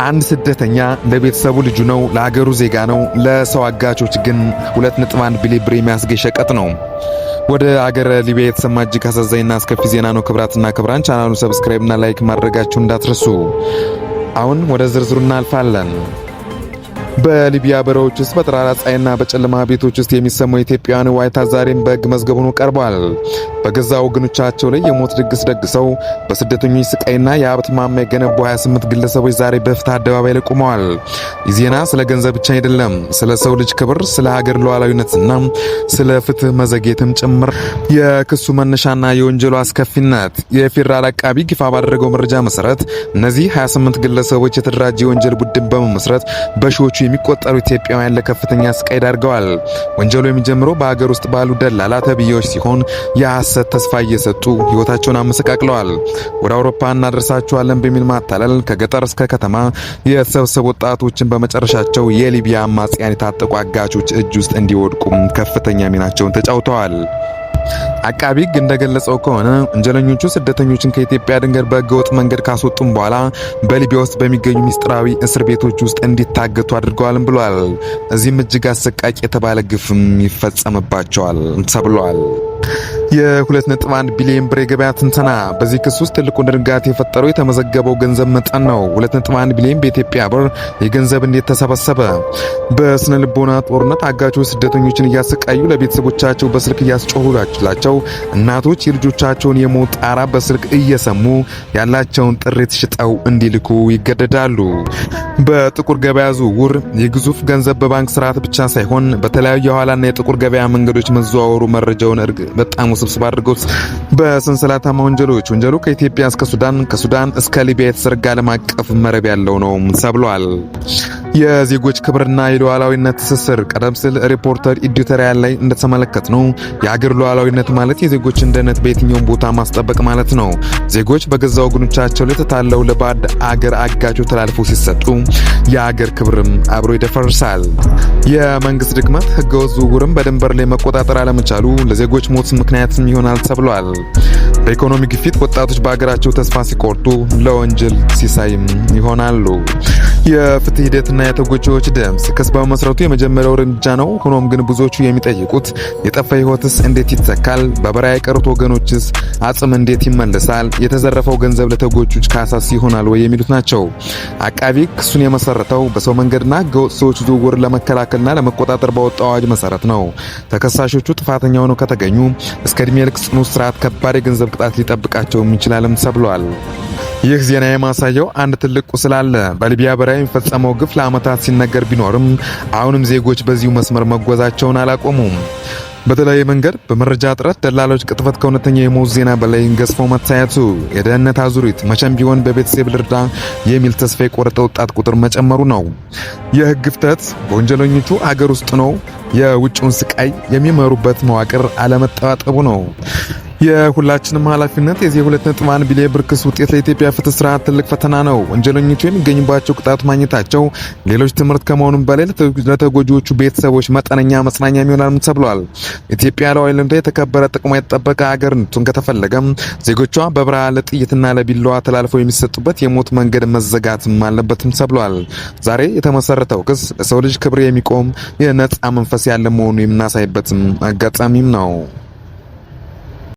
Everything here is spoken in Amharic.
አንድ ስደተኛ ለቤተሰቡ ልጁ ነው፣ ለሀገሩ ዜጋ ነው። ለሰው አጋቾች ግን 2.1 ቢሊዮን ብር የሚያስገኝ ሸቀጥ ነው። ወደ አገረ ሊቢያ የተሰማ እጅግ አሳዛኝና አስከፊ ዜና ነው። ክብራትና ክብራን ቻናሉን ሰብስክራይብ እና ላይክ ማድረጋችሁን እንዳትረሱ። አሁን ወደ ዝርዝሩ እናልፋለን። በሊቢያ በረሃዎች ውስጥ በጠራራ ፀሐይና በጨለማ ቤቶች ውስጥ የሚሰማው ኢትዮጵያውያን ዋይታ ዛሬም በሕግ መዝገብ ሆኖ ቀርቧል። በገዛ ወገኖቻቸው ላይ የሞት ድግስ ደግሰው በስደተኞች ስቃይና የሀብት ማማ የገነቡ 28 ግለሰቦች ዛሬ በፍትህ አደባባይ ላይ ቆመዋል። ይህ ዜና ስለ ገንዘብ ብቻ አይደለም፣ ስለ ሰው ልጅ ክብር፣ ስለ ሀገር ሉዓላዊነትና ስለ ፍትህ መዘግየትም ጭምር። የክሱ መነሻና የወንጀሉ አስከፊነት የፌዴራል አቃቢ ይፋ ባደረገው መረጃ መሰረት እነዚህ 28 ግለሰቦች የተደራጀ የወንጀል ቡድን በመመስረት በሺዎቹ የሚቆጠሩ ኢትዮጵያውያን ለከፍተኛ ስቃይ ዳርገዋል። ወንጀሉ የሚጀምረው በሀገር ውስጥ ባሉ ደላላ ተብዬዎች ሲሆን የሐሰት ተስፋ እየሰጡ ህይወታቸውን አመሰቃቅለዋል። ወደ አውሮፓ እናደርሳቸዋለን በሚል ማታለል ከገጠር እስከ ከተማ የተሰበሰቡ ወጣቶችን በመጨረሻቸው የሊቢያ አማጽያን የታጠቁ አጋቾች እጅ ውስጥ እንዲወድቁ ከፍተኛ ሚናቸውን ተጫውተዋል። አቃቢ ሕግ እንደገለጸው ከሆነ ወንጀለኞቹ ስደተኞችን ከኢትዮጵያ ድንበር በህገወጥ መንገድ ካስወጡም በኋላ በሊቢያ ውስጥ በሚገኙ ሚስጥራዊ እስር ቤቶች ውስጥ እንዲታገቱ አድርገዋልም ብሏል። እዚህም እጅግ አሰቃቂ የተባለ ግፍም ይፈጸምባቸዋል ተብሏል። የ2.1 ቢሊዮን ብር የገበያ ትንተና። በዚህ ክስ ውስጥ ትልቁ ድንጋጤ የፈጠረው የተመዘገበው ገንዘብ መጠን ነው። 2.1 ቢሊዮን በኢትዮጵያ ብር የገንዘብ እንዴት ተሰበሰበ? በስነ ልቦና ጦርነት አጋቾች ስደተኞችን እያሰቃዩ ለቤተሰቦቻቸው በስልክ እያስጮሁላቸው እናቶች የልጆቻቸውን የሞት ጣራ በስልክ እየሰሙ ያላቸውን ጥሪት ሽጠው እንዲልኩ ይገደዳሉ። በጥቁር ገበያ ዝውውር የግዙፍ ገንዘብ በባንክ ስርዓት ብቻ ሳይሆን በተለያዩ የኋላና የጥቁር ገበያ መንገዶች መዘዋወሩ መረጃውን በጣም ውስብስብ አድርገው በሰንሰለታማ ወንጀሉ ከኢትዮጵያ እስከ ሱዳን፣ ከሱዳን እስከ ሊቢያ የተዘረጋ ዓለም አቀፍ መረብ ያለው ነው ተብሏል። የዜጎች ክብርና የሉዓላዊነት ትስስር። ቀደም ሲል ሪፖርተር ኤዲቶሪያል ላይ እንደተመለከት ነው የሀገር ሉዓላዊነት ማለት የዜጎችን ደህንነት በየትኛውም ቦታ ማስጠበቅ ማለት ነው። ዜጎች በገዛ ወገኖቻቸው ላይ ተታለው ለባዕድ አገር አጋቾች ተላልፈው ሲሰጡ የሀገር ክብርም አብሮ ይደፈርሳል። የመንግስት ድክመት፣ ህገወጥ ዝውውርም በድንበር ላይ መቆጣጠር አለመቻሉ ለዜጎች ሞት ምክንያትም ይሆናል ተብሏል። በኢኮኖሚ ግፊት ወጣቶች በሀገራቸው ተስፋ ሲቆርጡ ለወንጀል ሲሳይም ይሆናሉ። የፍትህ ሂደትና የተጎጂዎች ድምጽ። ክስ በመመስረቱ የመጀመሪያው እርምጃ ነው። ሆኖም ግን ብዙዎቹ የሚጠይቁት የጠፋ ህይወትስ እንዴት ይተካል? በበረሃ የቀሩት ወገኖችስ አጽም እንዴት ይመለሳል? የተዘረፈው ገንዘብ ለተጎጂዎች ካሳስ ይሆናል ወይ የሚሉት ናቸው። አቃቢ ክሱን የመሰረተው በሰው መንገድና ህገወጥ ሰዎች ዝውውር ለመከላከልና ለመቆጣጠር ባወጣው አዋጅ መሰረት ነው። ተከሳሾቹ ጥፋተኛ ሆነው ከተገኙ እስከ ዕድሜ ልክ ጽኑ እስራት፣ ከባድ የገንዘብ ቅጣት ሊጠብቃቸው ይችላልም ተብሏል። ይህ ዜና የማሳየው አንድ ትልቅ ቁስል አለ። በሊቢያ በረሃ የሚፈጸመው ግፍ ለዓመታት ሲነገር ቢኖርም አሁንም ዜጎች በዚሁ መስመር መጓዛቸውን አላቆሙም። በተለያየ መንገድ በመረጃ እጥረት፣ ደላሎች ቅጥፈት ከእውነተኛ የሞት ዜና በላይ ገዝፎ መታየቱ፣ የደህንነት አዙሪት መቼም ቢሆን በቤተሰብ ልርዳ የሚል ተስፋ የቆረጠ ወጣት ቁጥር መጨመሩ ነው። የህግ ፍተት በወንጀለኞቹ አገር ውስጥ ነው። የውጭውን ስቃይ የሚመሩበት መዋቅር አለመጠባጠቡ ነው። የሁላችንም ኃላፊነት። የዚህ 2.1 ቢሊዮን ብር ክስ ውጤት ለኢትዮጵያ ፍትህ ስርዓት ትልቅ ፈተና ነው። ወንጀለኞቹ የሚገኙባቸው ቅጣት ማግኘታቸው ሌሎች ትምህርት ከመሆኑም በላይ ለተጎጂዎቹ ቤተሰቦች መጠነኛ መጽናኛ ይሆናል ተብሏል። ኢትዮጵያ ሉዓላዊነቷ የተከበረ ጥቅሟ የተጠበቀ ሀገርነቱን ከተፈለገም ዜጎቿ በበረሃ ለጥይትና ለቢላዋ ተላልፈው የሚሰጡበት የሞት መንገድ መዘጋትም አለበትም ተብሏል። ዛሬ የተመሰረተው ክስ ለሰው ልጅ ክብር የሚቆም የነጻ መንፈስ ያለ መሆኑ የምናሳይበትም አጋጣሚም ነው።